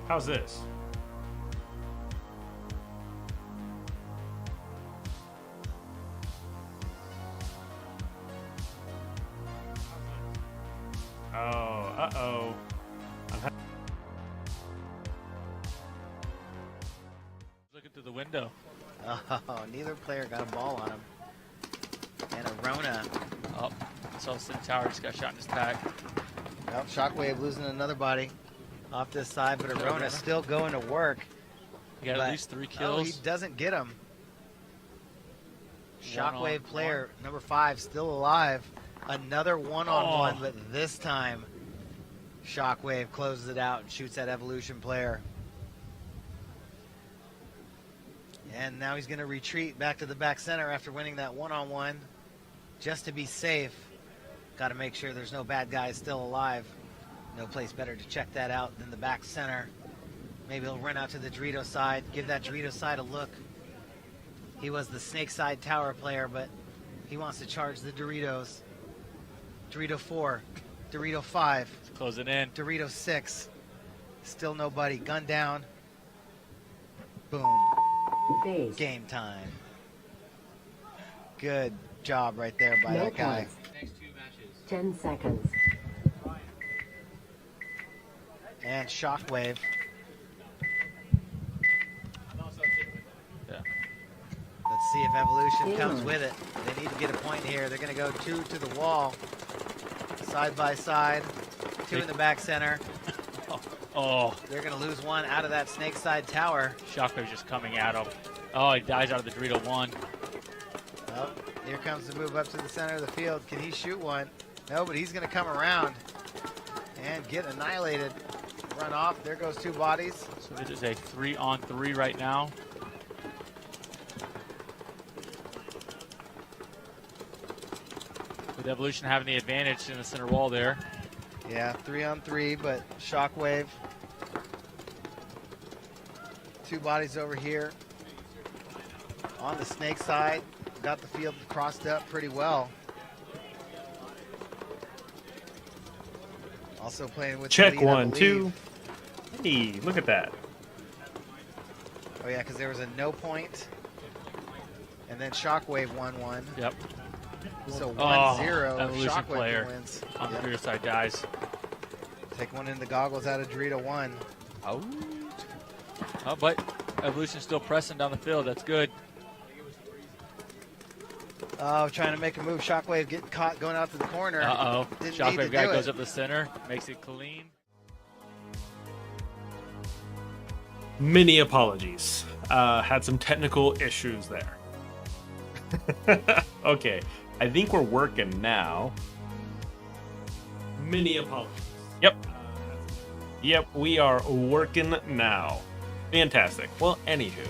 How's this? Oh, uh-oh. Looking through the window. Oh, neither player got a ball on him. And a Rona. Oh, Sultan Tower just got shot in his pack. Well, Shockwave losing another body off this side, but a Rona still going to work. He got at least 3 kills. Oh, he doesn't get him. Shockwave player number 5 still alive. Another one-on-one, but this time Shockwave closes it out and shoots that Evolution player. And now he's going to retreat back to the back center after winning that one-on-one. Just to be safe, got to make sure there's no bad guys still alive. No place better to check that out than the back center. Maybe he'll run out to the Dorito side, give that Dorito side a look. He was the Snake Side Tower player, but he wants to charge the Doritos. Dorito 4, Dorito 5. Close it in. Dorito 6. Still nobody. Gun down. Boom. Base. Game time. Good job right there by that guy. Next 2 matches. 10 seconds. And Shockwave. Yeah. Let's see if Evolution comes with it. They need to get a point here. They're going to go 2 to the wall. Side by side. 2 in the back center. Oh. They're going to lose 1 out of that Snake Side Tower. Shockwave's just coming at him. Oh, he dies out of the Dorito 1. Oh, here comes the move up to the center of the field. Can he shoot one? No, but he's going to come around and get annihilated. Run off. There goes 2 bodies. So it is a 3-on-3 right now. With Evolution having the advantage in the center wall there. Yeah, 3-on-3, but Shockwave. 2 bodies over here. On the Snake side, got the field crossed up pretty well. Also playing with Check the lead, 1, 2. Hey, look at that. Oh yeah, because there was a no point. And then Shockwave won 1. Yep. So 1-0. Evolution Shockwave player wins. on the Yep. Dorito side dies. Take one in the goggles out of Dorito 1. Oh. Oh, but Evolution's still pressing down the field. That's good. Oh, trying to make a move. Shockwave getting caught going out to the corner. Uh-oh. Didn't need Shockwave to guy do goes it. up the center, makes it clean. Many apologies. Had some technical issues there. Okay, I think we're working now. Many apologies. Yep. Yep, we are working now. Fantastic. Well, anywho,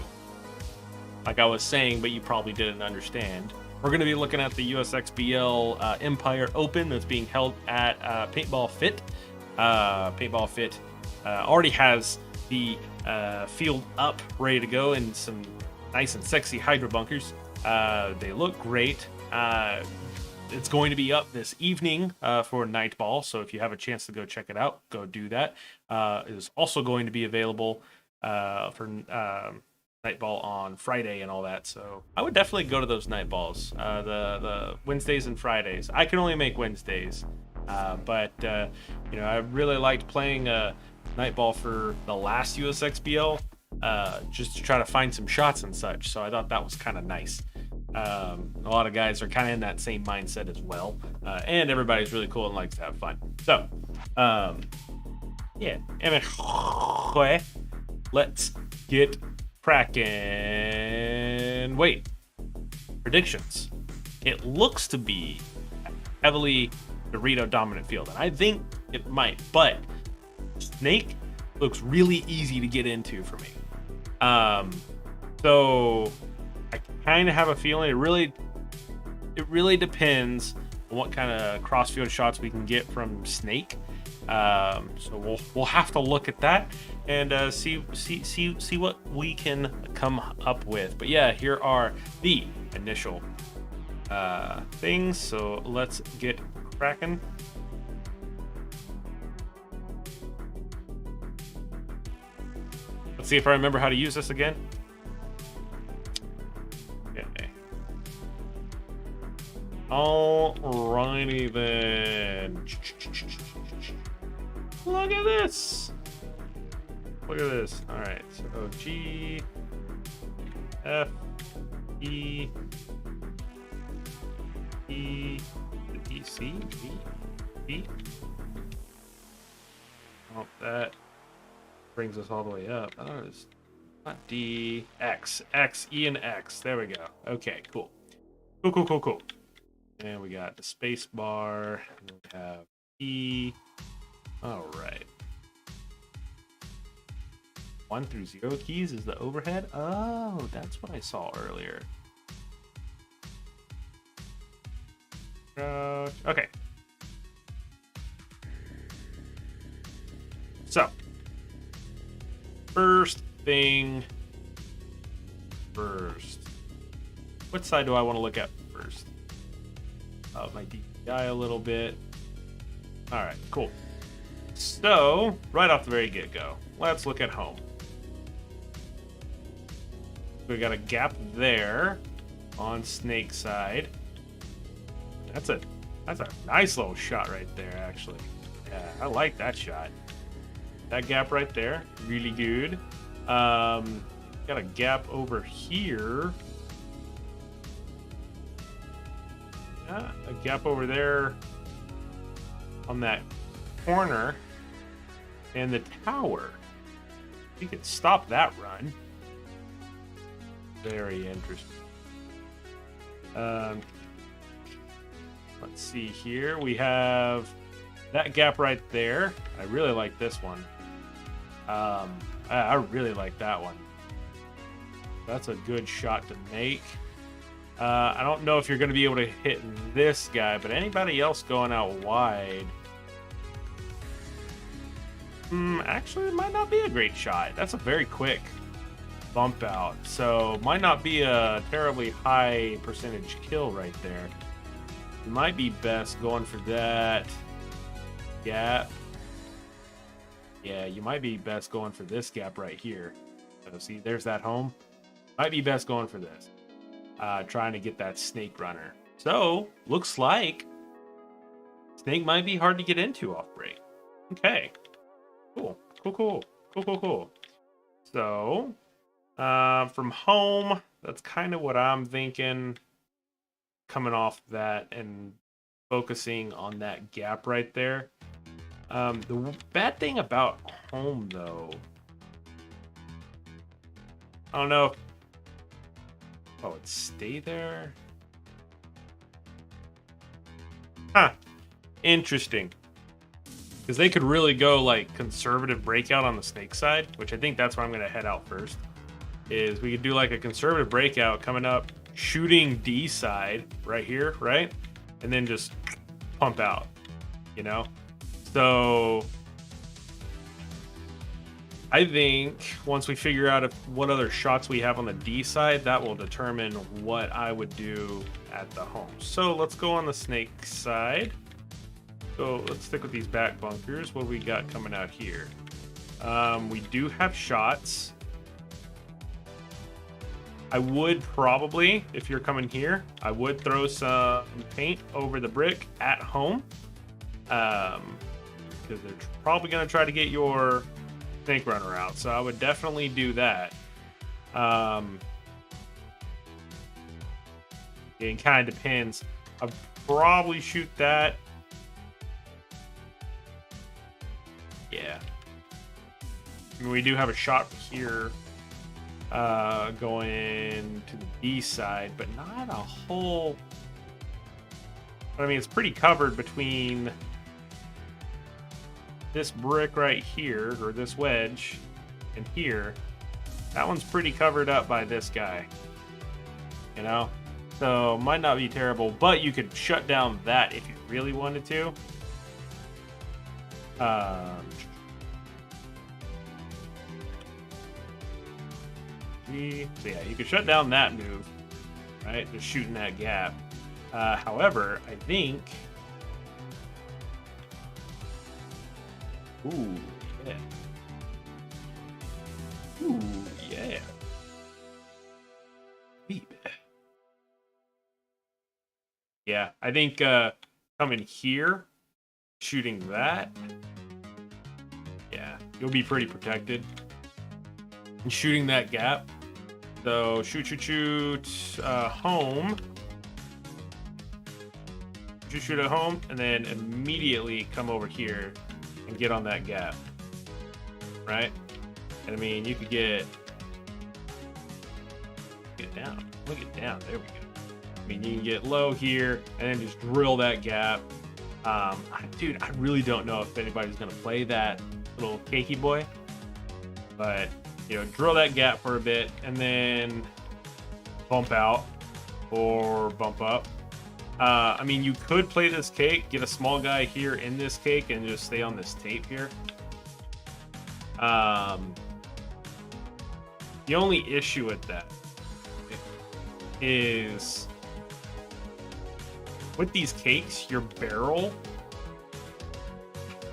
like I was saying, but you probably didn't understand, we're going to be looking at the USXBL Empire Open that's being held at Paintball Fit. Paintball Fit already has the field up, ready to go, and some nice and sexy Hydra bunkers. They look great. It's going to be up this evening for Nightball, so if you have a chance to go check it out, go do that. It is also going to be available for Nightball on Friday and all that, so I would definitely go to those Nightballs, the Wednesdays and Fridays. I can only make Wednesdays, but you know, I really liked playing Nightball for the last USXBL, just to try to find some shots and such, so I thought that was kind of nice. A lot of guys are kind of in that same mindset as well, and everybody's really cool and likes to have fun. So, yeah, let's get cracking. Wait, predictions. It looks to be heavily Dorito dominant field, and I think it might, but Snake looks really easy to get into for me. So I kind of have a feeling it really depends on what kind of crossfield shots we can get from Snake. So we'll have to look at that and see what we can come up with. But yeah, here are the initial things. So let's get cracking. Let's see if I remember how to use this again. Okay. Alrighty then. Look at this. Look at this. All right. So G, F, E, E, E, C, B, B. Oh, that brings us all the way up. Oh, it's not D, X, X, E, and X. There we go. Okay, cool. Cool, cool, cool, cool. And we got the space bar. And we have E. All right. 1 through 0 keys is the overhead. Oh, that's what I saw earlier. Okay. So, first thing first. What side do I want to look at first? My DPI a little bit. All right, cool. So, right off the very get-go, let's look at home. We got a gap there on Snake side. That's a nice little shot right there, actually. Yeah, I like that shot. That gap right there, really good. Got a gap over here. Yeah, a gap over there on that corner and the tower. We could stop that run. Very interesting. Let's see here. We have that gap right there. I really like this one. I really like that one. That's a good shot to make. I don't know if you're going to be able to hit this guy, but anybody else going out wide, actually, it might not be a great shot. That's a very quick bump out, so might not be a terribly high percentage kill right there. You might be best going for that gap. Yeah, you might be best going for this gap right here. So see, there's that home. Might be best going for this. Trying to get that snake runner. So, looks like snake might be hard to get into off break. Okay. Cool. Cool, cool. Cool, cool, cool. So, from home, that's kind of what I'm thinking. Coming off that and focusing on that gap right there. The bad thing about home, though, I don't know if... Oh, it stay there? Huh. Interesting. Because they could really go, like, conservative breakout on the snake side, which I think that's where I'm going to head out first. Is we could do, like, a conservative breakout coming up, shooting D side right here, right? And then just pump out, you know? So I think once we figure out what other shots we have on the D side, that will determine what I would do at the home. So let's go on the snake side. So let's stick with these back bunkers. What do we got coming out here? We do have shots. I would probably, if you're coming here, I would throw some paint over the brick at home. Because they're probably going to try to get your snake runner out. So I would definitely do that. It kind of depends. I'd probably shoot that. Yeah. I mean, we do have a shot here going to the B side, but not a whole... I mean, it's pretty covered between this brick right here, or this wedge, and here. That one's pretty covered up by this guy, you know? So, might not be terrible, but you could shut down that if you really wanted to. So yeah, you could shut down that move, right? Just shooting that gap. However, I think... Ooh, yeah. Ooh, yeah. Baby. Yeah, I think coming here, shooting that. Yeah, you'll be pretty protected. And shooting that gap. So shoot, home. Shoot at home, and then immediately come over here and get on that gap. Right? And I mean, you could get down. Look it down. There we go. I mean, you can get low here and then just drill that gap. Dude, I really don't know if anybody's gonna play that little cakey boy, but you know, drill that gap for a bit and then bump out or bump up. I mean, you could play this cake, get a small guy here in this cake, and just stay on this tape here. The only issue with that is with these cakes, your barrel.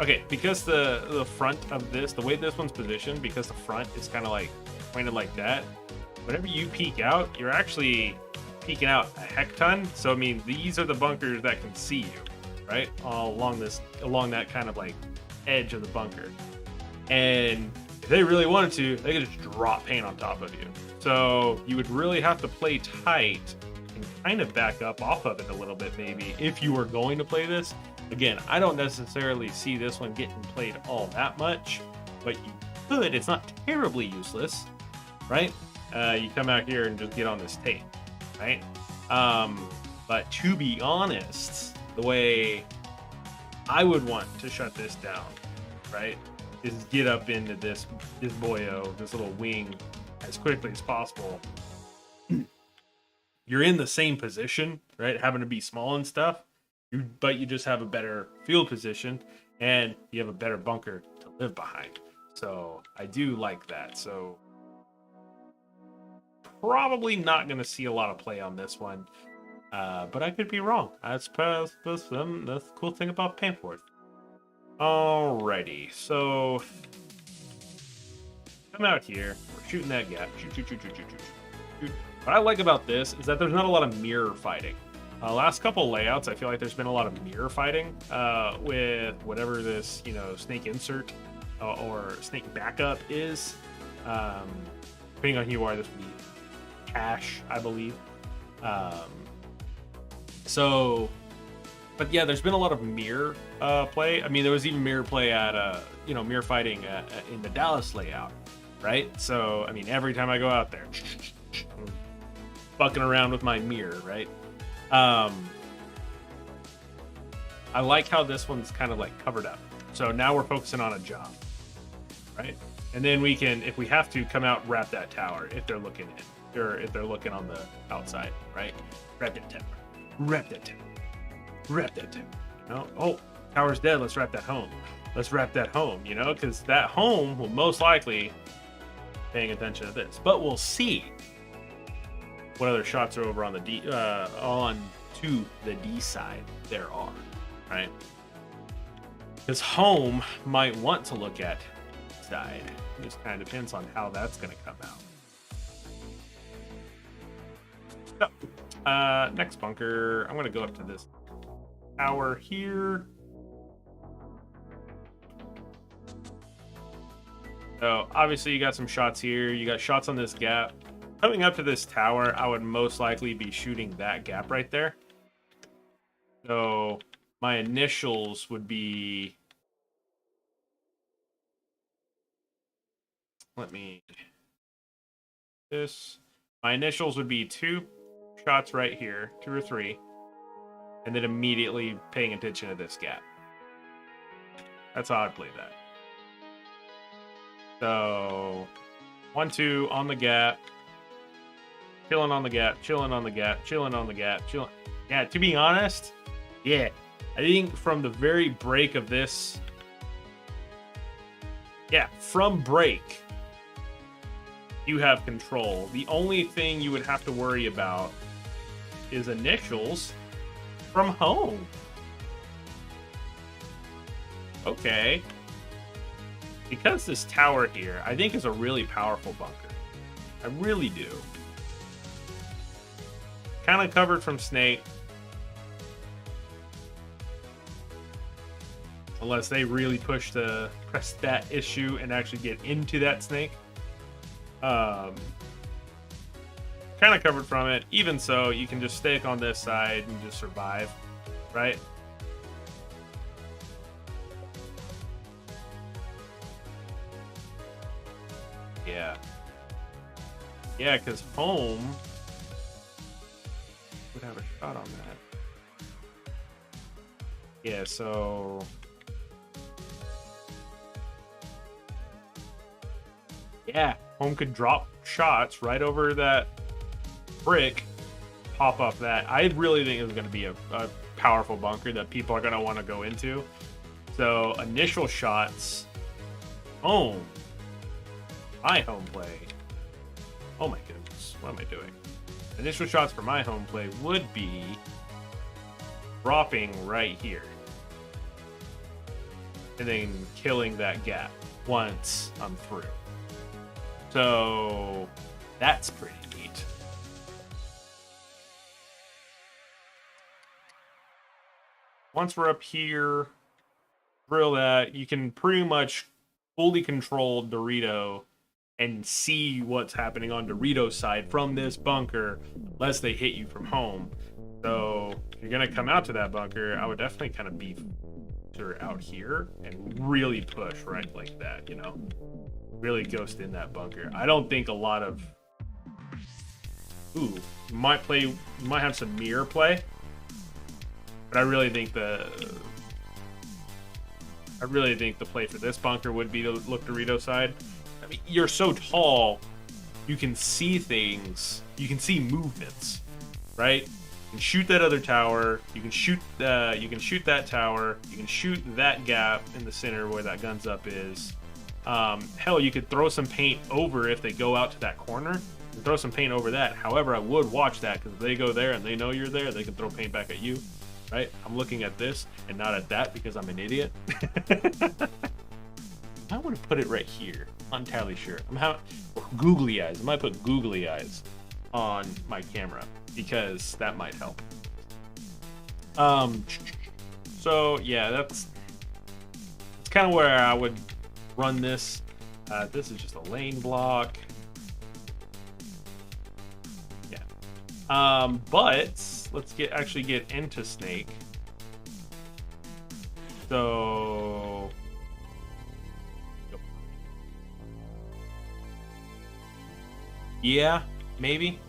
Okay, because the front of this, the way this one's positioned, because the front is kind of like pointed like that, whenever you peek out, you're actually peeking out a heck ton. So I mean, these are the bunkers that can see you, right? All along that kind of like edge of the bunker. And if they really wanted to, they could just drop paint on top of you. So you would really have to play tight and kind of back up off of it a little bit, maybe, if you were going to play this. Again, I don't necessarily see this one getting played all that much, but you could. It's not terribly useless, right? You come out here and just get on this tape, right? But to be honest, the way I would want to shut this down, right, is get up into this boyo, this little wing, as quickly as possible. You're in the same position, right? Having to be small and stuff, but you just have a better field position and you have a better bunker to live behind. So I do like that. So probably not going to see a lot of play on this one, but I could be wrong. That's the cool thing about Paintforth. Alrighty, so come out here. We're shooting that gap. Shoot. What I like about this is that there's not a lot of mirror fighting. Last couple layouts, I feel like there's been a lot of mirror fighting with whatever this, snake insert or snake backup is. Depending on who you are, this would be cash, I believe. But yeah, there's been a lot of mirror play. I mean, there was even mirror play at, mirror fighting in the Dallas layout, right? So, I mean, every time I go out there, I'm fucking around with my mirror, right? I like how this one's kind of like covered up. So now we're focusing on a job, right? And then we can, if we have to, come out and wrap that tower if they're looking in, or if they're looking on the outside, right? Wrap that tower. Wrap that tower. Wrap that tower. Oh, tower's dead. Let's wrap that home. Let's wrap that home, because that home will most likely paying attention to this. But we'll see what other shots are over on the D, on to the D side there are, right? Because home might want to look at side. It just kind of depends on how that's going to come out. So, next bunker, I'm going to go up to this tower here. So obviously you got some shots here. You got shots on this gap. Coming up to this tower, I would most likely be shooting that gap right there. So my initials would be... My initials would be 2 shots right here, 2 or 3. And then immediately paying attention to this gap. That's how I'd play that. So 1, 2 on the gap. Chilling on the gap, chilling on the gap, chilling on the gap, chilling. Yeah, to be honest, yeah. I think from the very break of this, from break, you have control. The only thing you would have to worry about is initials from home. Okay. because this tower here, I think, is a really powerful bunker. I really do. Kind of covered from snake. Unless they really press that issue and actually get into that snake. Kind of covered from it. Even so, you can just stake on this side and just survive, right? Yeah. Yeah, because home would have a shot on that. Yeah, so... Yeah, home could drop shots right over that brick, pop up that. I really think it's going to be a powerful bunker that people are going to want to go into. So, initial shots, home. My home play. Oh my goodness, what am I doing? Initial shots for my home play would be dropping right here. And then killing that gap once I'm through. So that's pretty neat. Once we're up here, drill that. You can pretty much fully control Dorito and see what's happening on Dorito's side from this bunker, lest they hit you from home. So if you're gonna come out to that bunker, I would definitely kind of beef out here and really push right like that, you know? Really ghost in that bunker. I don't think a lot of... Ooh, you might have some mirror play, but I really think the play for this bunker would be to look Dorito side. I mean, you're so tall, you can see things, you can see movements, right? You can shoot that other tower, you can shoot that tower, you can shoot that gap in the center where that guns up is. Hell, you could throw some paint over if they go out to that corner. And throw some paint over that. However, I would watch that, because if they go there and they know you're there, they can throw paint back at you, right? I'm looking at this and not at that because I'm an idiot. I want to put it right here. I'm not entirely sure. I'm having googly eyes. I might put googly eyes on my camera because that might help. So yeah, that's kind of where I would run this. This is just a lane block. Yeah. But let's actually get into snake. So yeah, maybe.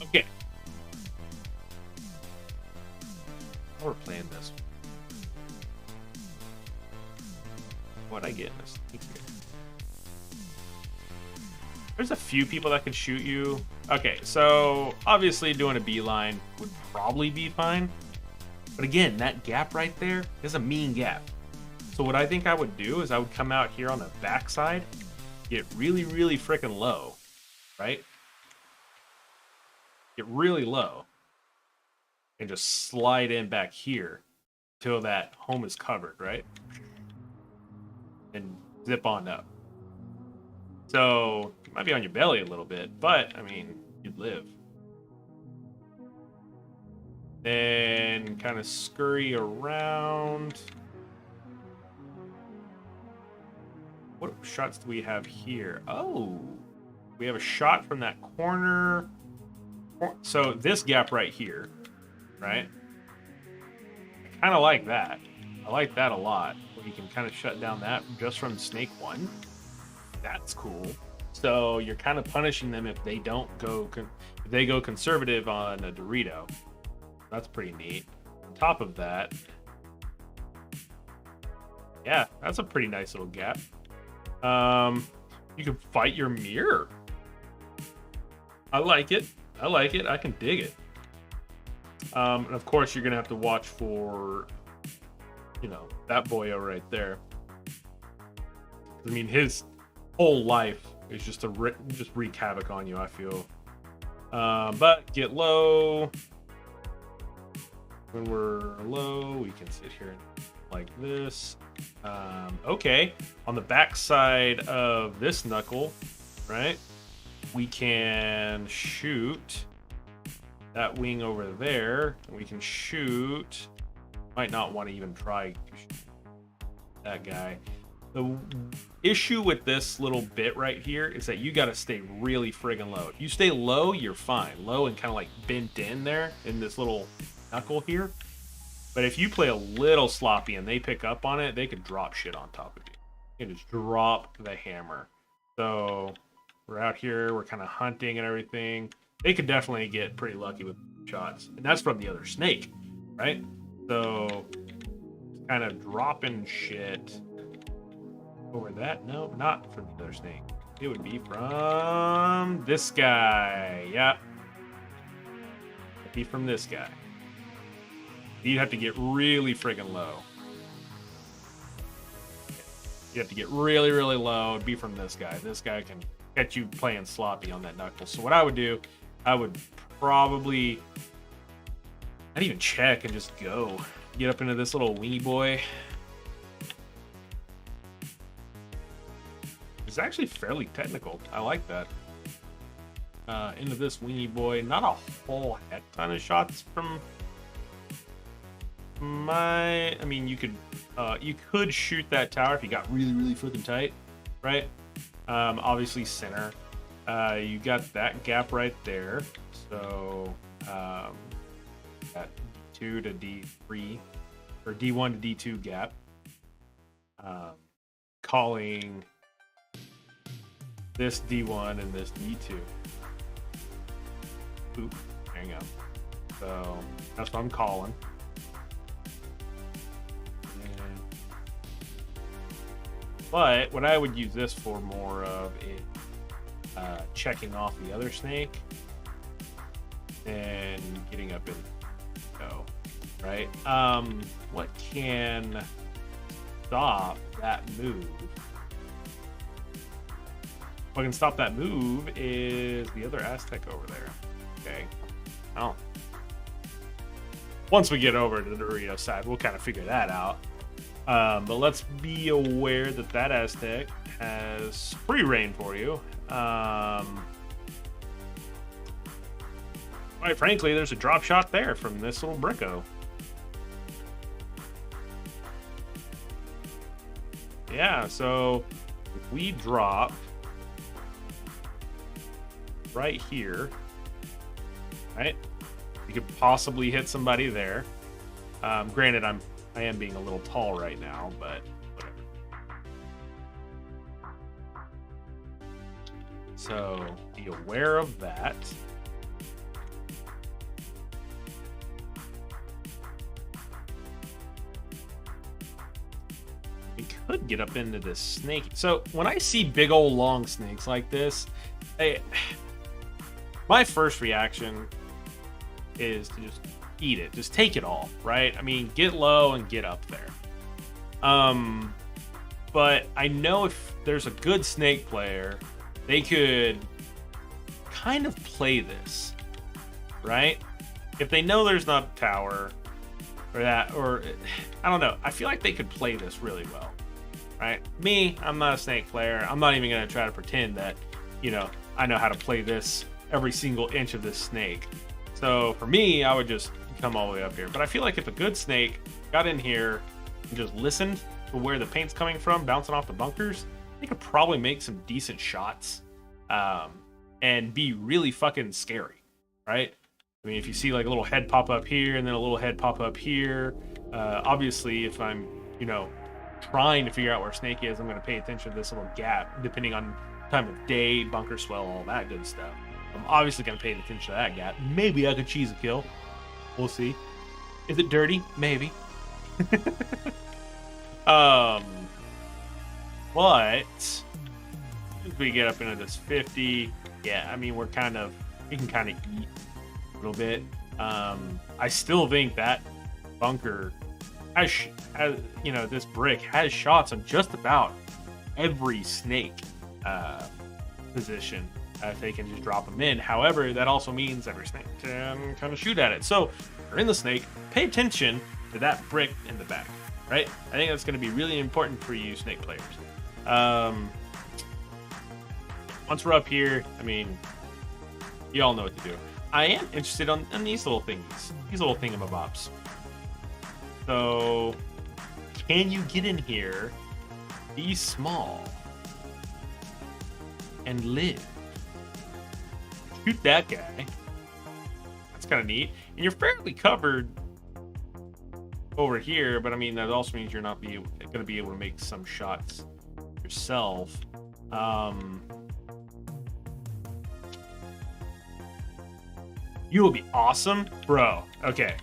Okay. How we're playing this. What'd I get in this? Thank you. There's a few people that can shoot you. Okay, so obviously doing a beeline would probably be fine. But again, that gap right there is a mean gap. So what I think I would do is I would come out here on the backside, get really, really freaking low, right? Get really low. And just slide in back here till that home is covered, right? And zip on up. So, you might be on your belly a little bit, but, I mean, you'd live. Then, kind of scurry around. What shots do we have here? Oh, we have a shot from that corner. So, this gap right here, right? I kind of like that. I like that a lot. Where you can kind of shut down that just from Snake 1. That's cool. So you're kind of punishing them if they don't go if they go conservative on a Dorito. That's pretty neat. On top of that, yeah, that's a pretty nice little gap. You can fight your mirror. I like it. I like it. I can dig it. And of course, you're gonna have to watch for, you know, that boyo right there. I mean, his whole life is just to just wreak havoc on you, I feel. But get low. When we're low, we can sit here like this. Okay, on the back side of this knuckle, right, we can shoot that wing over there, and we can shoot. Might not want to even try to shoot that guy. The issue with this little bit right here is that you got to stay really friggin' low. If you stay low, you're fine. Low and kind of like bent in there in this little knuckle here. But if you play a little sloppy and they pick up on it, they could drop shit on top of you. You can just drop the hammer. So we're out here, we're kind of hunting and everything. They could definitely get pretty lucky with shots. And that's from the other snake, right? So kind of dropping shit over that. No, not from the other snake. It would be from this guy. Yep. It'd be from this guy. You have to get really friggin' low. You have to get really, really low. It'd be from this guy. This guy can catch you playing sloppy on that knuckle. So what I would do, I would probably not even check and just go. Get up into this little weenie boy. It's actually fairly technical. I like that. Into this weenie boy. Not a whole heck ton of shots from I mean, you could shoot that tower if you got really, really freaking tight, right? Obviously center. You got that gap right there. So that D2 to D3 or D1 to D2 gap. Calling this D1 and this D2. Oop, there you go. So that's what I'm calling. But what I would use this for more of is checking off the other snake and getting up in go, right? What can stop that move? What can stop that move is the other Aztec over there. Okay. Oh. Once we get over to the Dorito side, we'll kind of figure that out. But let's be aware that that Aztec has free reign for you. Quite frankly, there's a drop shot there from this little bricko. Yeah, so if we drop right here, right, you could possibly hit somebody there. Granted, I am being a little tall right now, but whatever. So be aware of that. We could get up into this snake. So when I see big old long snakes like this, my first reaction is to just eat it. Just take it all, right? I mean, get low and get up there. But I know if there's a good snake player, they could kind of play this, right? If they know there's not a tower or that, or I don't know. I feel like they could play this really well, right? Me, I'm not a snake player. I'm not even going to try to pretend that, I know how to play this every single inch of this snake. So for me, I would just come all the way up here. But I feel like if a good snake got in here and just listened to where the paint's coming from, bouncing off the bunkers, they could probably make some decent shots and be really fucking scary, right? I mean, if you see like a little head pop up here and then a little head pop up here, obviously if I'm, trying to figure out where snake is, I'm going to pay attention to this little gap, depending on time of day, bunker swell, all that good stuff. I'm obviously going to pay attention to that gap. Maybe I could cheese a kill. We'll see. Is it dirty? Maybe. But if we get up into this 50, yeah, I mean, we can kind of eat a little bit. I still think that bunker has this brick has shots on just about every snake position if they can just drop them in. However, that also means every snake can kind of shoot at it. So if you're in the snake, pay attention to that brick in the back, right? I think that's going to be really important for you snake players. Once we're up here, I mean, you all know what to do. I am interested in these little things, these little thingamabobs. So, can you get in here, be small, and live? Shoot that guy. That's kind of neat. And you're fairly covered over here, but I mean, that also means you're not going to be able to make some shots yourself. You will be awesome, bro. Okay,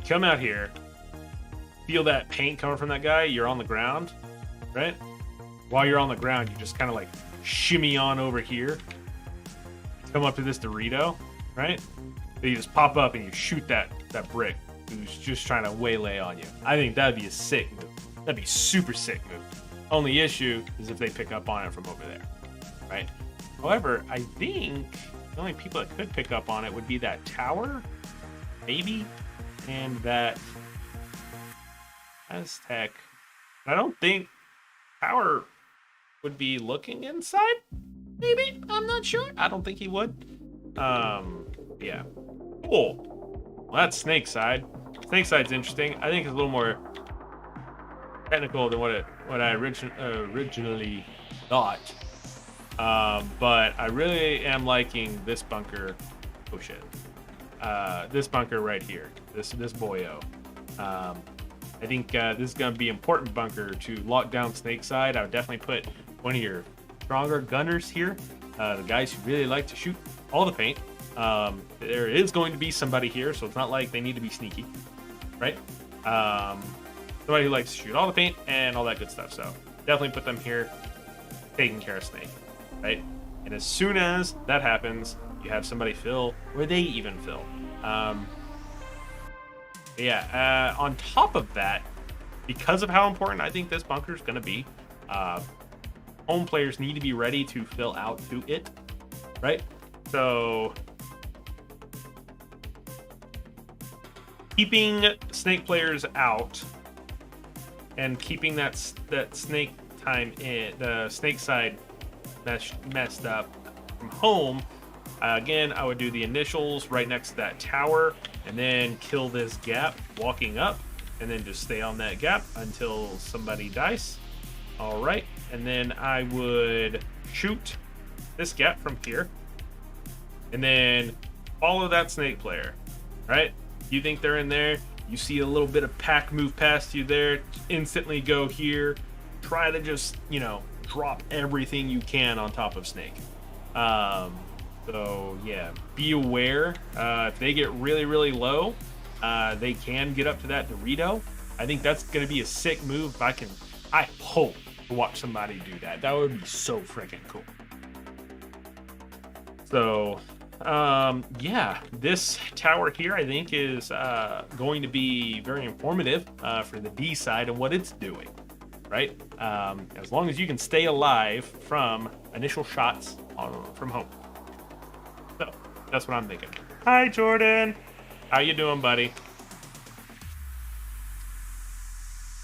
come out here. Feel that paint coming from that guy. You're on the ground, right? While you're on the ground, you just kind of like shimmy on over here. Come up to this Dorito, right? Then you just pop up and you shoot that brick who's just trying to waylay on you. I think that'd be a sick move. That'd be super sick move. Only issue is if they pick up on it from over there, right? However, I think the only people that could pick up on it would be that tower, maybe, and that Aztec. I don't think tower would be looking inside. Maybe, I'm not sure. I don't think he would. Yeah. Cool. Well, that's snake side. Snake side's interesting. I think it's a little more technical than what I originally thought. But I really am liking this bunker. Oh shit. This bunker right here. This boyo. I think this is going to be an important bunker to lock down snake side. I would definitely put one of your stronger gunners here. The guys who really like to shoot all the paint. There is going to be somebody here, so it's not like they need to be sneaky, right? Somebody who likes to shoot all the paint and all that good stuff. So definitely put them here, taking care of snake, right? And as soon as that happens, you have somebody fill where they even fill. On top of that, because of how important I think this bunker is going to be, home players need to be ready to fill out to it, right? So keeping snake players out and keeping that snake time in the snake side messed up from home. Again, I would do the initials right next to that tower and then kill this gap walking up and then just stay on that gap until somebody dies. All right. And then I would shoot this gap from here and then follow that snake player, right? You think they're in there, you see a little bit of pack move past you there, instantly go here, try to just, drop everything you can on top of snake. So yeah, be aware. If they get really, really low, they can get up to that Dorito. I think that's going to be a sick move. I hope to watch somebody do that. That would be so freaking cool. So, this tower here, I think, is going to be very informative for the D side and what it's doing, right? As long as you can stay alive from initial shots from home. So, that's what I'm thinking. Hi, Jordan. How you doing, buddy?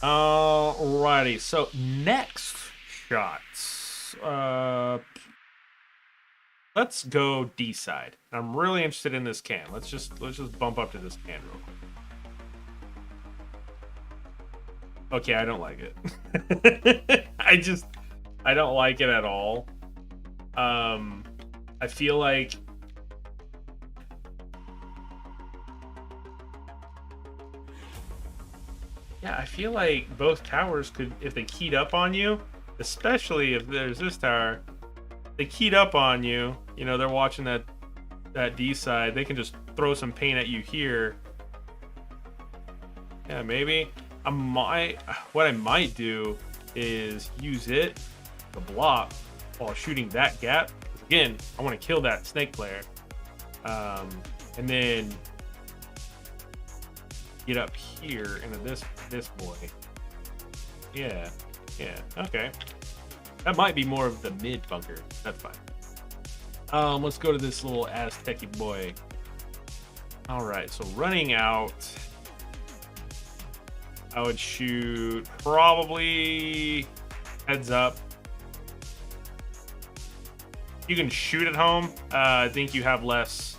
Alrighty, so next shots. Let's go D side. I'm really interested in this can. Let's just bump up to this can real quick. Okay, I don't like it. I don't like it at all. I feel like both towers could, if they keyed up on you, especially if there's this tower, they keyed up on you, they're watching that D side, they can just throw some paint at you here. Yeah, maybe. What I might do is use it to block while shooting that gap. Again, I want to kill that snake player. And then get up here into this boy. Yeah, okay. That might be more of the mid bunker. That's fine. Let's go to this little Aztec boy. All right, so running out, I would shoot probably heads up. You can shoot at home. I think you have less.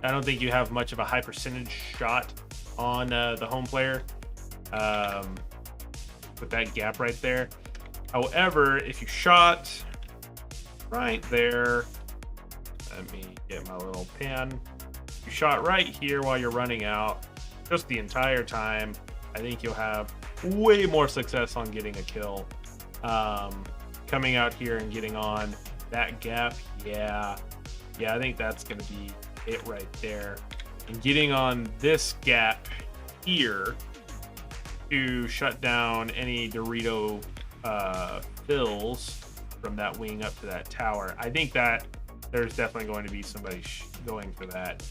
I don't think you have much of a high percentage shot on the home player with that gap right there. However, if you shot right there, let me get my little pin. If you shot right here while you're running out, just the entire time, I think you'll have way more success on getting a kill. Coming out here and getting on that gap, yeah, I think that's gonna be it right there. And getting on this gap here to shut down any Dorito fills from that wing up to that tower. I think that there's definitely going to be somebody going for that.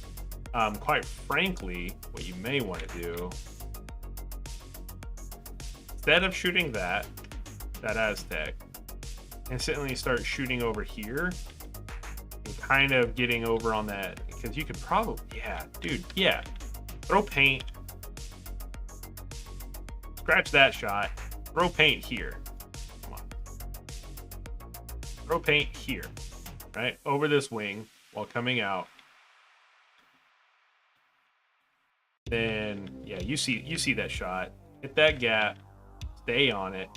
Quite frankly, what you may want to do, instead of shooting that Aztec, instantly start shooting over here and kind of getting over on that, because you could probably, yeah, dude, yeah, throw paint, scratch that shot, throw paint here. Come on. Throw paint here, right? Over this wing while coming out. Then, yeah, you see that shot. Hit that gap. Stay on it.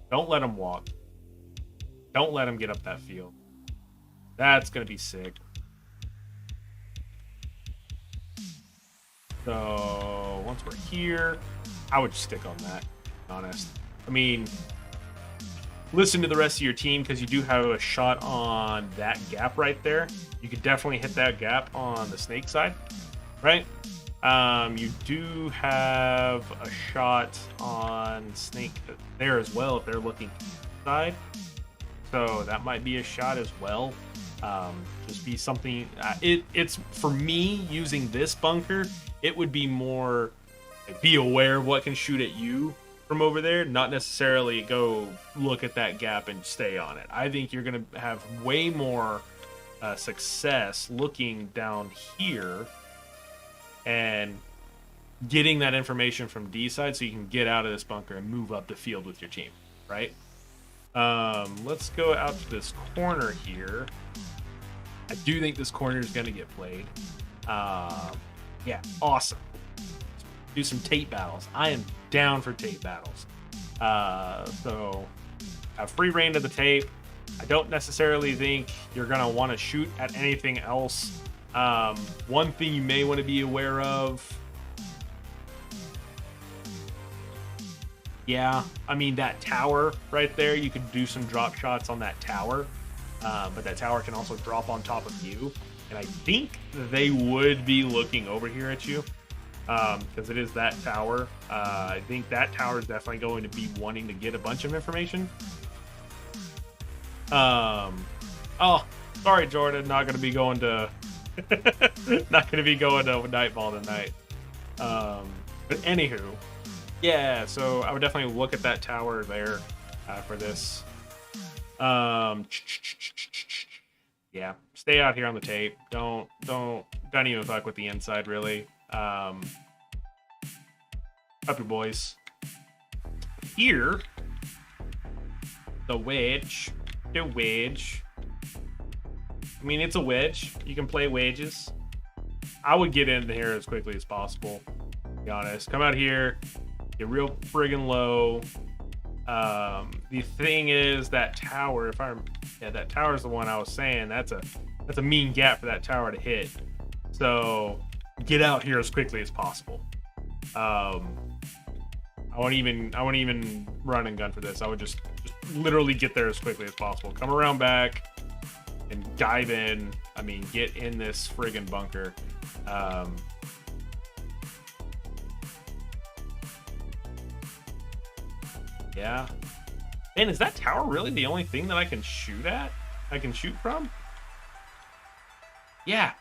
Don't let him walk. Don't let him get up that field. That's going to be sick. So, once we're here, I would stick on that, to be honest. I mean, listen to the rest of your team, because you do have a shot on that gap right there. You could definitely hit that gap on the snake side, right? You do have a shot on snake there as well if they're looking side. So that might be a shot as well. Just be something. It's for me using this bunker. It would be more like, be aware of what can shoot at you from over there, not necessarily go look at that gap and stay on it. I think you're gonna have way more success looking down here and getting that information from D side, so you can get out of this bunker and move up the field with your team, right? Let's go out to this corner here. I do think this corner is going to get played. Yeah, awesome. Do some tape battles. I am down for tape battles. So have free reign to the tape. I don't necessarily think you're going to want to shoot at anything else. One thing you may want to be aware of, yeah, I mean, that tower right there, you could do some drop shots on that tower, but that tower can also drop on top of you, and I think they would be looking over here at you, because it is that tower. I think that tower is definitely going to be wanting to get a bunch of information. Oh, sorry, Jordan, not going to be going to Nightball tonight. But anywho, yeah, so I would definitely look at that tower there for this. Yeah, stay out here on the tape. Don't even fuck with the inside, really. Up your boys. Here, the wedge. I mean, it's a wedge. You can play wedges. I would get in here as quickly as possible, to be honest. Come out here, get real friggin' low. The thing is, that tower, that tower is the one I was saying. That's a mean gap for that tower to hit. So get out here as quickly as possible. I won't even run and gun for this. I would just literally get there as quickly as possible. Come around back and dive in. I mean, get in this friggin' bunker. Yeah. Man, is that tower really the only thing that I can shoot at? I can shoot from? Yeah,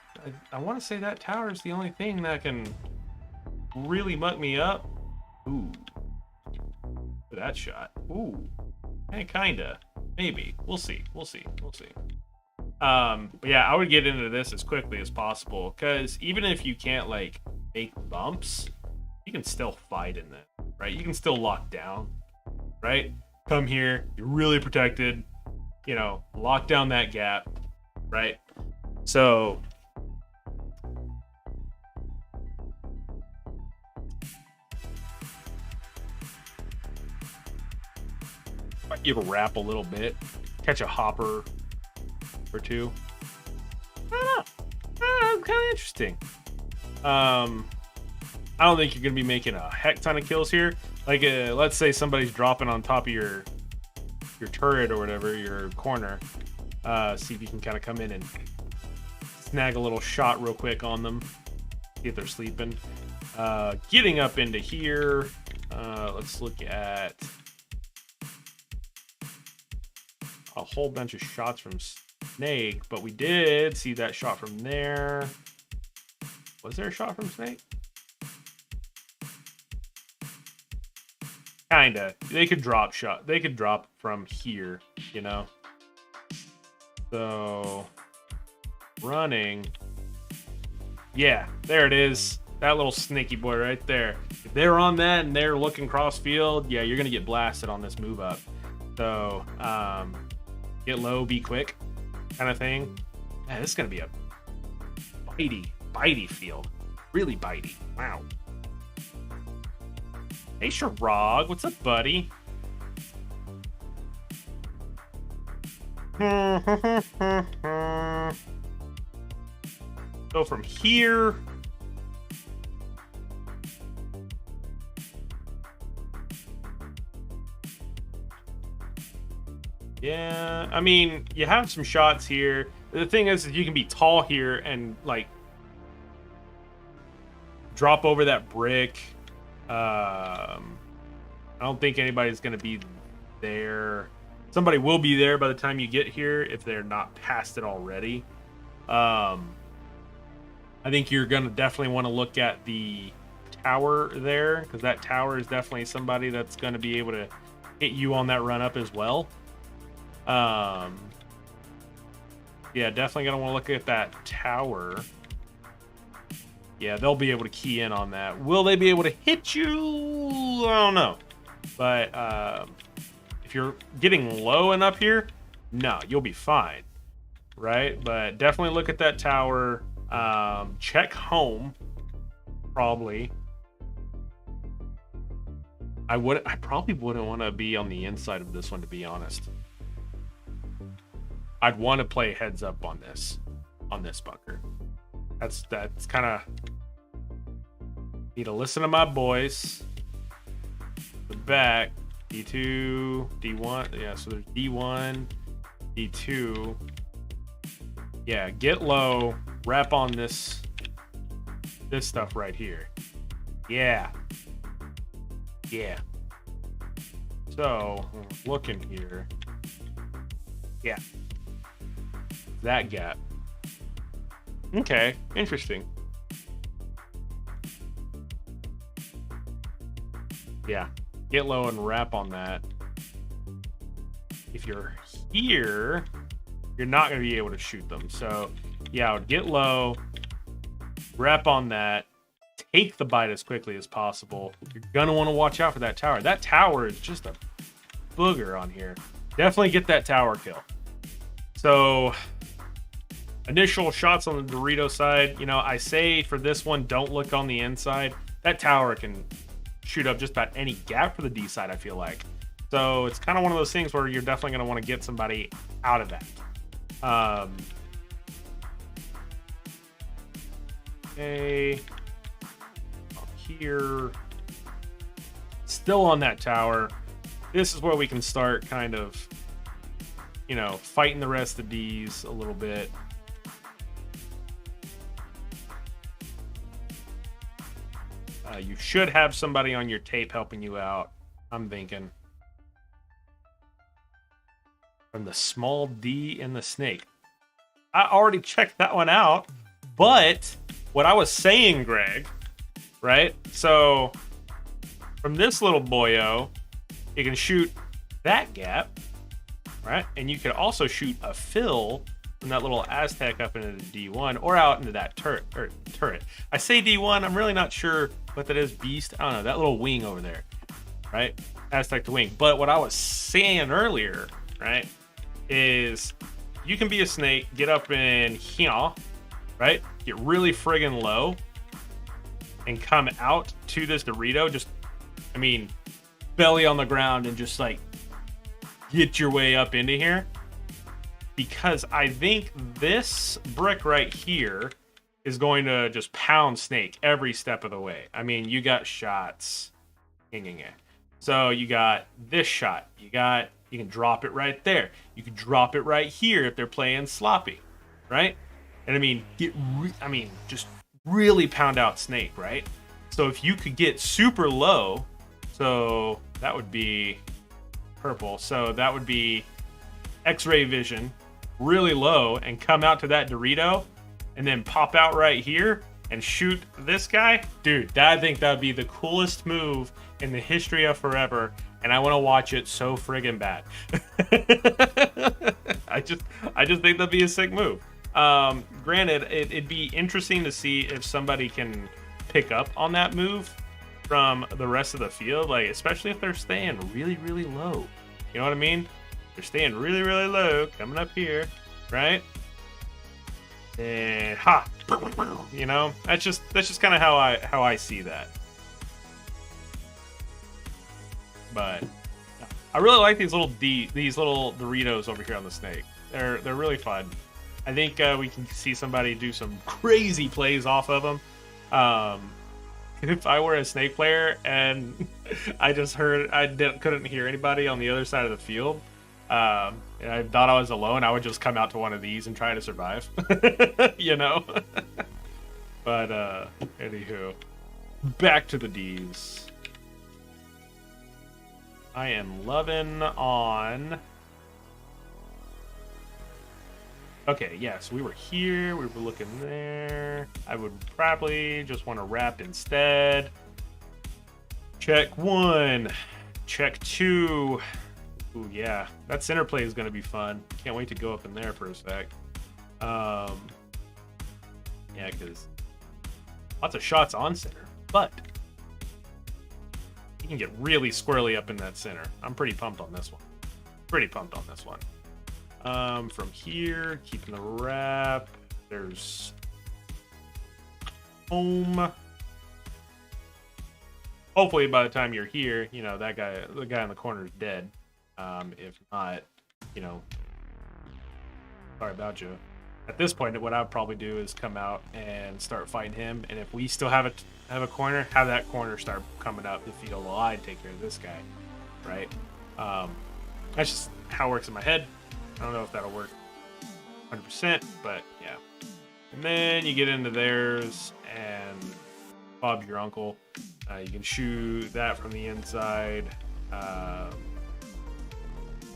I want to say that tower is the only thing that can really muck me up. Ooh. For that shot. Ooh. Kinda. Maybe. We'll see. We'll see. We'll see. But yeah, I would get into this as quickly as possible, because even if you can't like make bumps, you can still fight in that, right? You can still lock down, right? Come here, you're really protected, you know, lock down that gap, right? So might give a wrap a little bit, catch a hopper or two. I don't know. Kind of interesting. I don't think you're gonna be making a heck ton of kills here. Like, let's say somebody's dropping on top of your turret or whatever, your corner. See if you can kind of come in and snag a little shot real quick on them. See if they're sleeping. Getting up into here. Let's look at a whole bunch of shots from Snake, but we did see that shot from there. Was there a shot from Snake? Kinda. They could drop shot. They could drop from here, you know. So running. Yeah, there it is. That little sneaky boy right there. If they're on that and they're looking cross field, yeah, you're gonna get blasted on this move up. So get low, be quick, kind of thing. Man, this is gonna be a bitey field. Really bitey. Wow. Hey, Sharog, what's up, buddy? So from here, yeah, I mean, you have some shots here. The thing is you can be tall here and like drop over that brick. I don't think anybody's going to be there. Somebody will be there by the time you get here if they're not past it already. I think you're going to definitely want to look at the tower there, because that tower is definitely somebody that's going to be able to hit you on that run up as well. Yeah, definitely going to want to look at that tower. Yeah, they'll be able to key in on that. Will they be able to hit you? I don't know. But if you're getting low enough here, no, you'll be fine. Right? But definitely look at that tower. Check home. Probably. I probably wouldn't want to be on the inside of this one, to be honest. I'd want to play heads up on this bunker. That's kind of, need to listen to my boys. The back, D2, D1. Yeah, so there's D1, D2. Yeah, get low, wrap on this stuff right here. Yeah. Yeah. So, looking here. Yeah. That gap. Okay, interesting. Yeah, get low and wrap on that. If you're here, you're not going to be able to shoot them. So, yeah, I would get low, wrap on that, take the bite as quickly as possible. You're going to want to watch out for that tower. That tower is just a booger on here. Definitely get that tower kill. So, initial shots on the Dorito side, you know, I say for this one, don't look on the inside. That tower can shoot up just about any gap for the D side, I feel like. So it's kind of one of those things where you're definitely going to want to get somebody out of that. Okay. Up here. Still on that tower. This is where we can start kind of, you know, fighting the rest of the Ds a little bit. You should have somebody on your tape helping you out, I'm thinking. From the small D and the Snake. I already checked that one out, but what I was saying, Greg, right? So from this little boyo, you can shoot that gap, right? And you could also shoot a fill from that little Aztec up into the D1 or out into that turret. I say D1, I'm really not sure what that is. Beast, I don't know, that little wing over there, right? Aztec to wing. But what I was saying earlier, right, is you can be a snake, get up in here, right? Get really friggin' low and come out to this Dorito. Just, I mean, belly on the ground and just like get your way up into here. Because I think this brick right here is going to just pound Snake every step of the way. I mean, you got shots. So you got this shot. You can drop it right there. You can drop it right here if they're playing sloppy, right? And I mean, just really pound out Snake, right? So if you could get super low, so that would be purple. So that would be X-ray vision, really low, and come out to that Dorito, and then pop out right here and shoot this guy. Dude, I think that would be the coolest move in the history of forever, and I want to watch it so friggin' bad. I just think that'd be a sick move. Granted, it'd be interesting to see if somebody can pick up on that move from the rest of the field, like especially if they're staying really, really low. You know what I mean? They're staying really, really low, coming up here, right? And ha, you know, that's just kind of how I see that. But I really like these little Doritos over here on the Snake. They're really fun. I think we can see somebody do some crazy plays off of them. If I were a Snake player and I just couldn't hear anybody on the other side of the field, and I thought I was alone, I would just come out to one of these and try to survive. You know? But anywho, back to the D's. I am loving on... Okay, yeah, so we were here, we were looking there. I would probably just want to wrap instead. Check 1. Check 2. Ooh, yeah, that center play is going to be fun. Can't wait to go up in there for a sec. Yeah, because lots of shots on center, but you can get really squirrely up in that center. I'm pretty pumped on this one. From here, keeping the wrap. There's home. Hopefully by the time you're here, you know, the guy in the corner is dead. If not, you know, sorry about you. At this point, what I'd probably do is come out and start fighting him. And if we still have a corner, have that corner start coming up the field while I take care of this guy, right? That's just how it works in my head. I don't know if that'll work 100%, but yeah. And then you get into theirs, and Bob's your uncle. You can shoot that from the inside.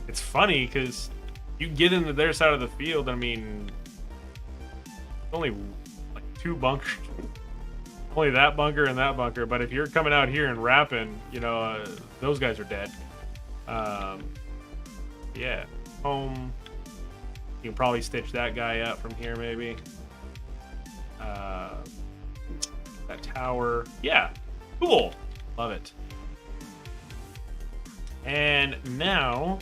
It's funny because you get into their side of the field. I mean, only like 2 bunkers. Only that bunker and that bunker. But if you're coming out here and rapping, you know, those guys are dead. Yeah. Home. You can probably stitch that guy up from here, maybe. That tower. Yeah. Cool. Love it. And now,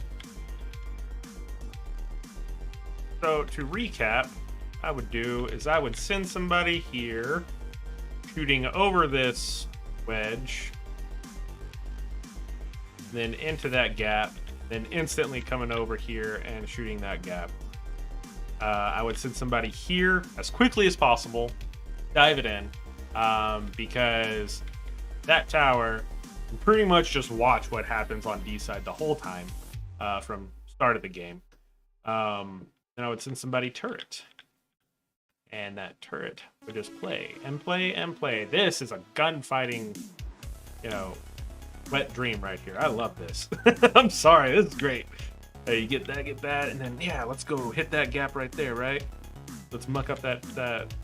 so to recap, I would do is I would send somebody here, shooting over this wedge, then into that gap, then instantly coming over here and shooting that gap. I would send somebody here as quickly as possible, dive it in, because that tower can pretty much just watch what happens on D side the whole time from start of the game. Then I would send somebody turret, and that turret would just play and play and play. This is a gunfighting, you know, wet dream right here. I love this. I'm sorry, this is great. Hey, you get that, and then yeah, let's go hit that gap right there, right? Let's muck up that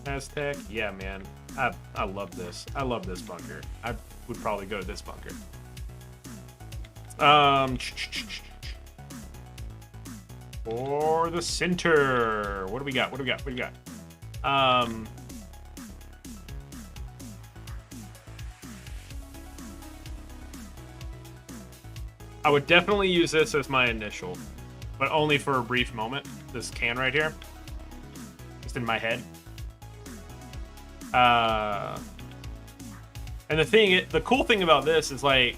Aztec. Yeah, man, I love this. I love this bunker. I would probably go to this bunker. for the center. What do we got? What do we got? What do we got? I would definitely use this as my initial, but only for a brief moment. This can right here, just in my head. And the cool thing about this is, like,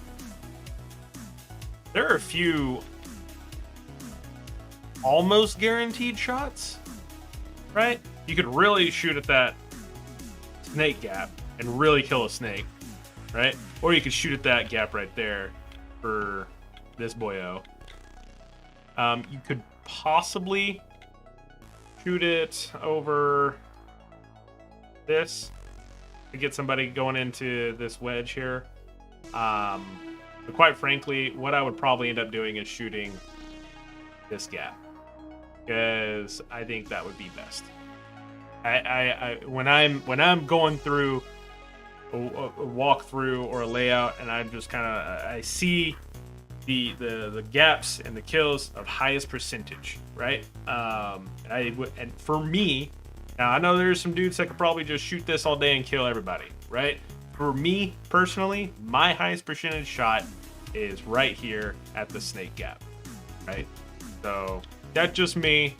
there are a few almost guaranteed shots, right? You could really shoot at that snake gap and really kill a snake, right? Or you could shoot at that gap right there for this boyo. You could possibly shoot it over this to get somebody going into this wedge here. But quite frankly, what I would probably end up doing is shooting this gap, because I think that would be best. When I'm going through a walkthrough or a layout, and I'm just kind of I see the gaps and the kills of highest percentage, right? And for me, now I know there's some dudes that could probably just shoot this all day and kill everybody, right? For me personally, my highest percentage shot is right here at the snake gap, right? So that's just me.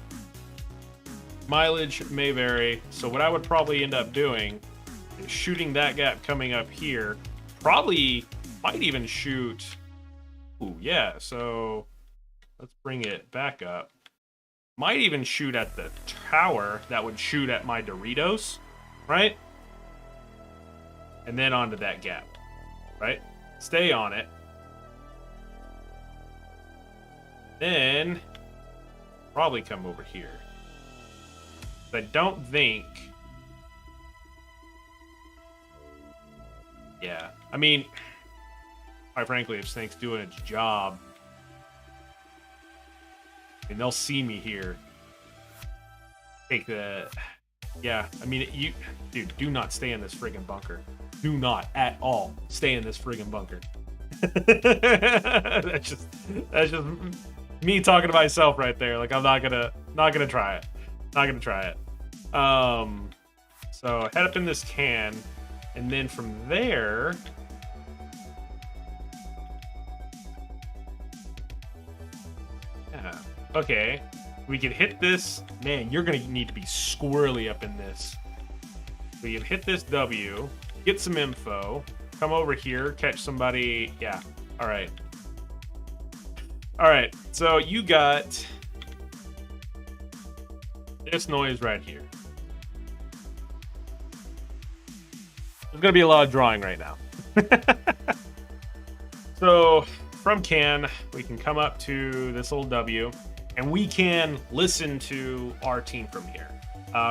Mileage may vary. So what I would probably end up doing is shooting that gap coming up here. Probably might even shoot. Ooh, yeah. So let's bring it back up. Might even shoot at the tower that would shoot at my Doritos, right? And then onto that gap, right? Stay on it. Then probably come over here. I don't think. Yeah, I mean, quite frankly, if Snake's doing its job, and they'll see me here. Take the. Yeah, I mean, dude, do not stay in this friggin' bunker. Do not at all stay in this friggin' bunker. that's just me talking to myself right there. Like, I'm not gonna try it. Not gonna try it. So head up in this can, and then from there, yeah, okay, we can hit this. Man, you're gonna need to be squirrely up in this. We can hit this W, get some info, come over here, catch somebody. Yeah, all right. All right, so you got this noise right here. There's gonna be a lot of drawing right now. So from can, we can come up to this little W, and we can listen to our team from here.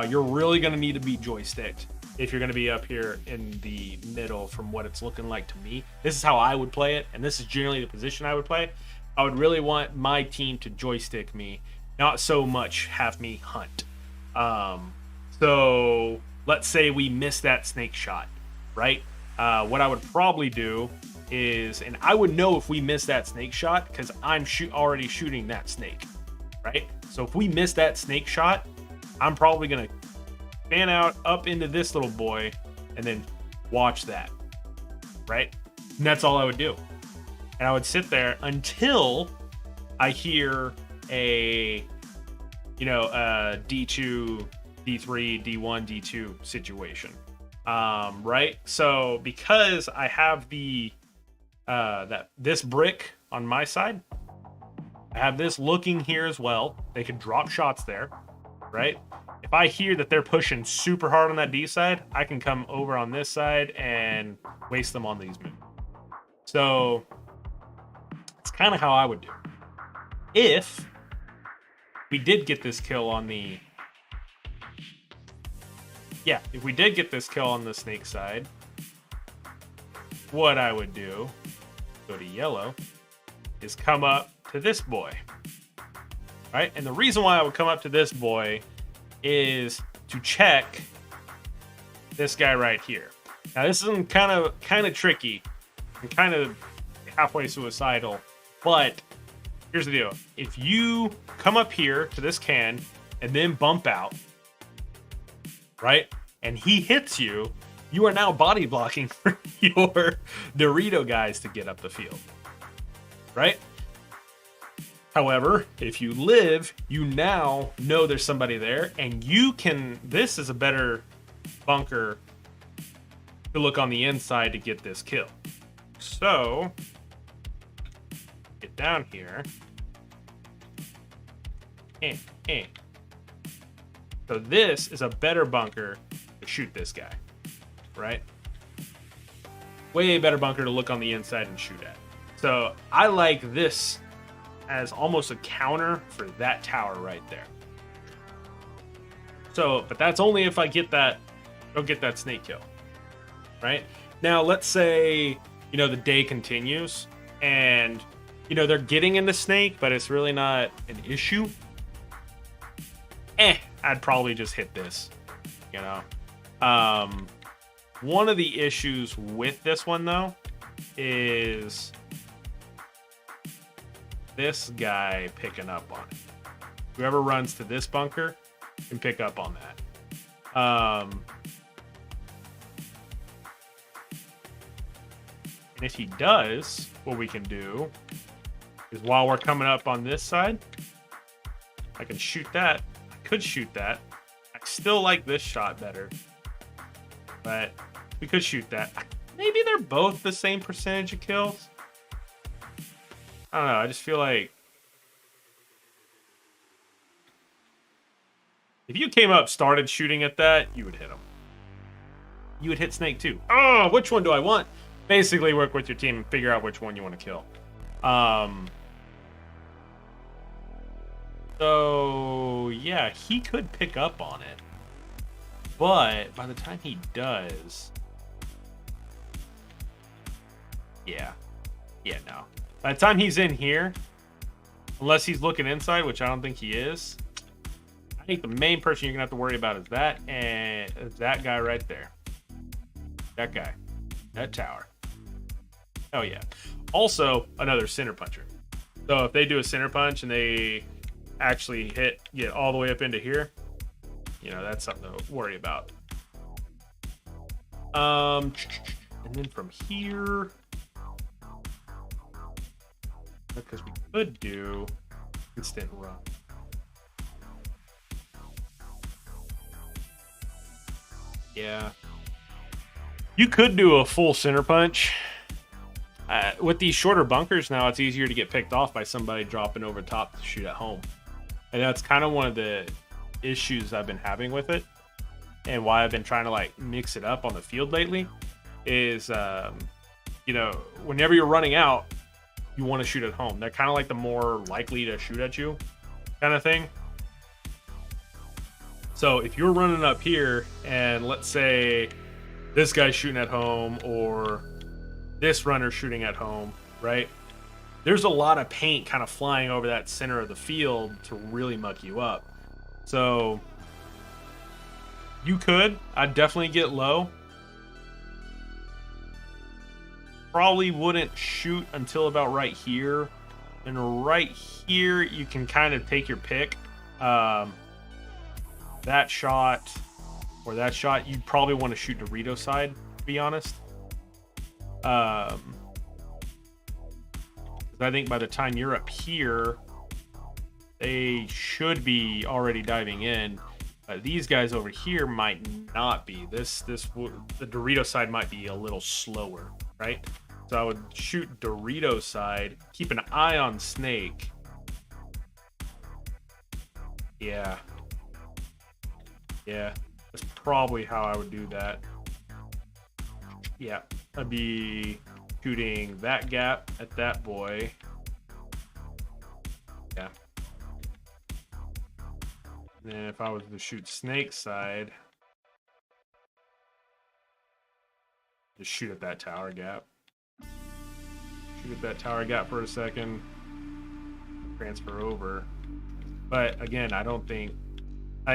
You're really gonna need to be joysticked if you're gonna be up here in the middle from what it's looking like to me. This is how I would play it, and this is generally the position I would play. I would really want my team to joystick me, not so much have me hunt. So let's say we miss that snake shot, right? What I would probably do is, and I would know if we miss that snake shot because I'm already shooting that snake, right? So if we miss that snake shot, I'm probably gonna fan out up into this little boy and then watch that, right? And that's all I would do. And I would sit there until I hear a, D2, D3, D1, D2 situation. Right? So because I have the this brick on my side, I have this looking here as well. They could drop shots there, right? If I hear that they're pushing super hard on that D side, I can come over on this side and waste them on these moves. So it's kind of how I would do it. If we did get this kill on the... Yeah, if we did get this kill on the snake side, what I would do, go to yellow, is come up to this boy. Right? And the reason why I would come up to this boy is to check this guy right here. Now this is kind of tricky and kind of halfway suicidal, but here's the deal. If you come up here to this can and then bump out, right, and he hits you, you are now body blocking for your Dorito guys to get up the field, right? However, if you live, you now know there's somebody there, and you can, this is a better bunker to look on the inside to get this kill. So, get down here. So this is a better bunker to shoot this guy, right? Way better bunker to look on the inside and shoot at. So I like this as almost a counter for that tower right there. So, but that's only if I get that, don't get that snake kill, right? Now, let's say, you know, the day continues and, you know, they're getting into snake, but it's really not an issue. I'd probably just hit this, you know? One of the issues with this one, though, is this guy picking up on it. Whoever runs to this bunker can pick up on that. And if he does, what we can do is while we're coming up on this side, I can shoot that. I could shoot that. I still like this shot better, but we could shoot that. Maybe they're both the same percentage of kills. I don't know. I just feel like if you came up, started shooting at that, you would hit him. You would hit snake too. Oh, which one do I want? Basically, work with your team and figure out which one you want to kill. So yeah, he could pick up on it, but by the time he does, yeah, no. By the time he's in here, unless he's looking inside, which I don't think he is, I think the main person you're gonna have to worry about is that and that guy right there. That guy, that tower. Oh yeah. Also, another center puncher. So if they do a center punch and they actually get all the way up into here, you know, that's something to worry about. And then from here, because we could do instant run. Yeah. You could do a full center punch. With these shorter bunkers now, it's easier to get picked off by somebody dropping over top to shoot at home. And that's kind of one of the issues I've been having with it, and why I've been trying to like mix it up on the field lately is, you know, whenever you're running out, you want to shoot at home. They're kind of like the more likely to shoot at you kind of thing. So if you're running up here and let's say this guy's shooting at home or this runner shooting at home, right? There's a lot of paint kind of flying over that center of the field to really muck you up. So you could, I'd definitely get low. Probably wouldn't shoot until about right here. And right here, you can kind of take your pick. That shot or that shot, you'd probably want to shoot Dorito side, to be honest. I think by the time you're up here, they should be already diving in. These guys over here might not be. The Dorito side might be a little slower, right? So I would shoot Dorito side, keep an eye on snake. Yeah, that's probably how I would do that. Yeah, I'd be shooting that gap at that boy. Yeah. And then if I was to shoot snake side, just shoot at that tower gap. Shoot at that tower gap for a second. Transfer over. But again, I think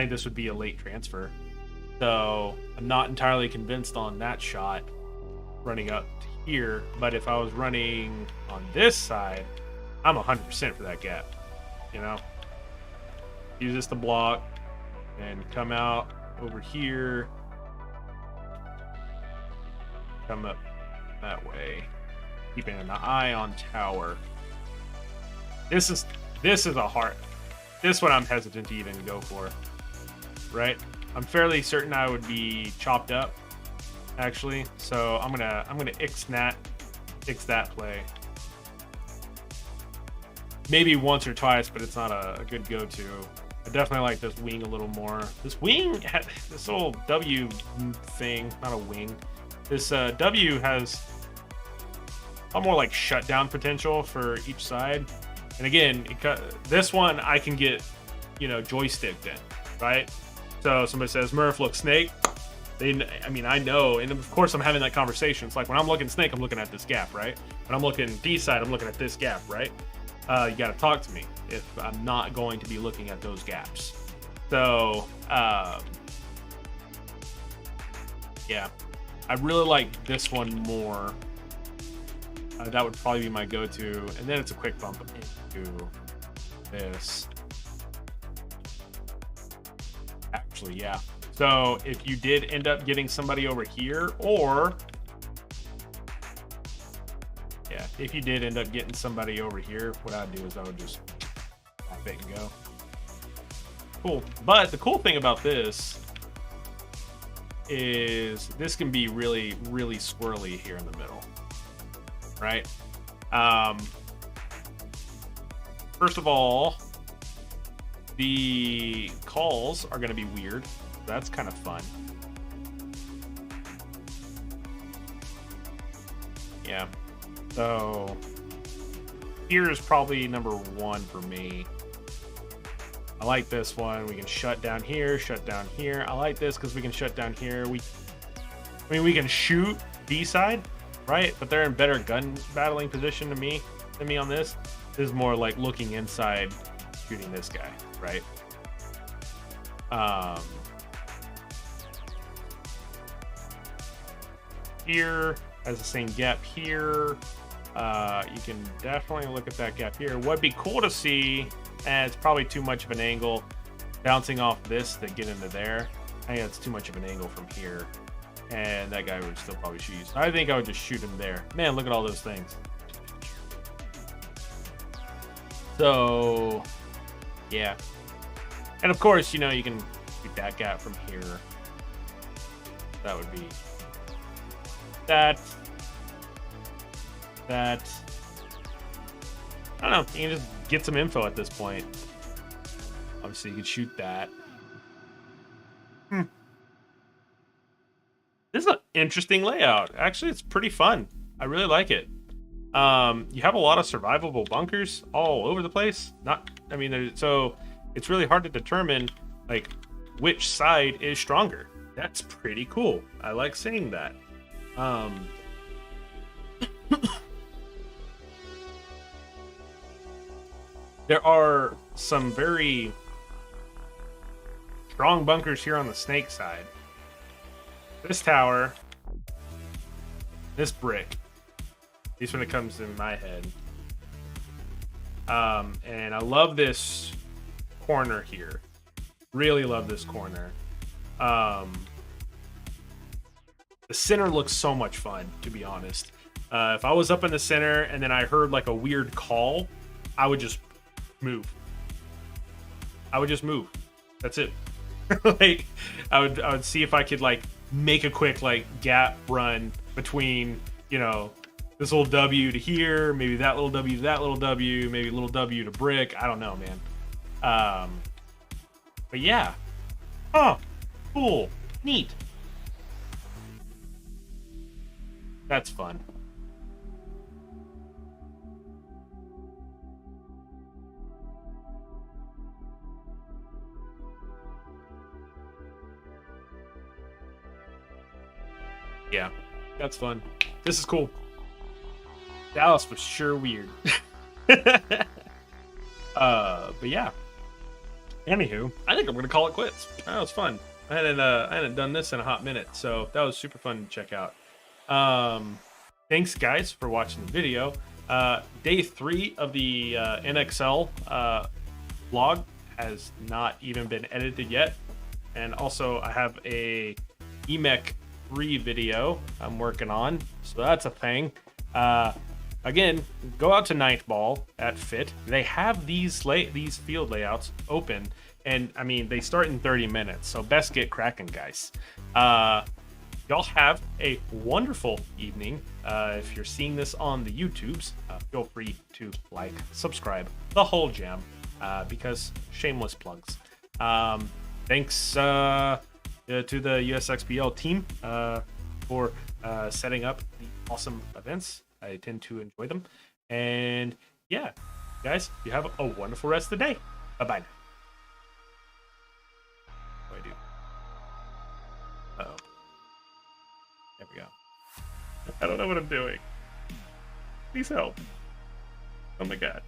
this would be a late transfer. So I'm not entirely convinced on that shot running up to here. But if I was running on this side, I'm 100% for that gap. You know, use this to block and come out over here. Come up that way, keeping an eye on tower. This is a hard. This one I'm hesitant to even go for. Right? I'm fairly certain I would be chopped up, actually. So I'm gonna ix that play. Maybe once or twice, but it's not a good go-to. I definitely like this wing a little more. This wing, this little W thing, not a wing. This W has a lot more like shutdown potential for each side. And again, this one I can get, you know, joysticked in, right? So somebody says, Murph, look, snake. I mean, I know, and of course I'm having that conversation. It's like when I'm looking snake, I'm looking at this gap, right? When I'm looking D side, I'm looking at this gap, right? You got to talk to me if I'm not going to be looking at those gaps. So, yeah, I really like this one more. That would probably be my go-to, and then it's a quick bump into this. Actually, yeah. So if you did end up getting somebody over here, or yeah, if you did end up getting somebody over here, what I'd do is I would just pop it and go. Cool. But the cool thing about this is this can be really, really squirrely here in the middle, right? First of all, the calls are going to be weird. That's kind of fun. Yeah. So here is probably number one for me. I like this one. We can shut down here, shut down here. I like this because we can shut down here. I mean, we can shoot D side, right? But they're in better gun battling position than me on this. This is more like looking inside, shooting this guy, right? Here has the same gap here. You can definitely look at that gap here. What'd be cool to see, and it's probably too much of an angle, bouncing off this to get into there. I think that's too much of an angle from here, and that guy would still probably shoot you. So I think I would just shoot him there. Man, look at all those things. So, yeah. And of course, you know, you can shoot that gap from here. That would be that. I don't know. You can just get some info at this point. Obviously, you could shoot that. This is an interesting layout. Actually, it's pretty fun. I really like it. You have a lot of survivable bunkers all over the place. So it's really hard to determine like which side is stronger. That's pretty cool. I like seeing that. There are some very strong bunkers here on the snake side. This tower, this brick, at least when it comes in my head. And I love this corner here. Really love this corner. The center looks so much fun, to be honest. If I was up in the center and then I heard like a weird call, I would just move. That's it. Like I would see if I could like make a quick like gap run between, you know, this little W to here, maybe that little W to that little W, maybe a little W to brick. I don't know, man. But yeah. Oh, cool. Neat. That's fun. Yeah, that's fun. This is cool. Dallas was sure weird. But yeah. Anywho, I think I'm gonna call it quits. That was fun. I hadn't done this in a hot minute, so that was super fun to check out. Thanks guys for watching the video. Day 3 of the NXL vlog has not even been edited yet. And also I have a EMEC 3 video I'm working on, so that's a thing. Again, go out to Ninth Ball at Fit. They have these field layouts open, and I mean they start in 30 minutes, so best get cracking, guys. Y'all have a wonderful evening. If you're seeing this on the YouTubes, feel free to like, subscribe, the whole jam, because shameless plugs. Thanks to the USXBL team for setting up the awesome events. I tend to enjoy them. And yeah, guys, you have a wonderful rest of the day. Bye-bye now. What do I do? Uh-oh. There we go. I don't know what I'm doing. Please help. Oh my god.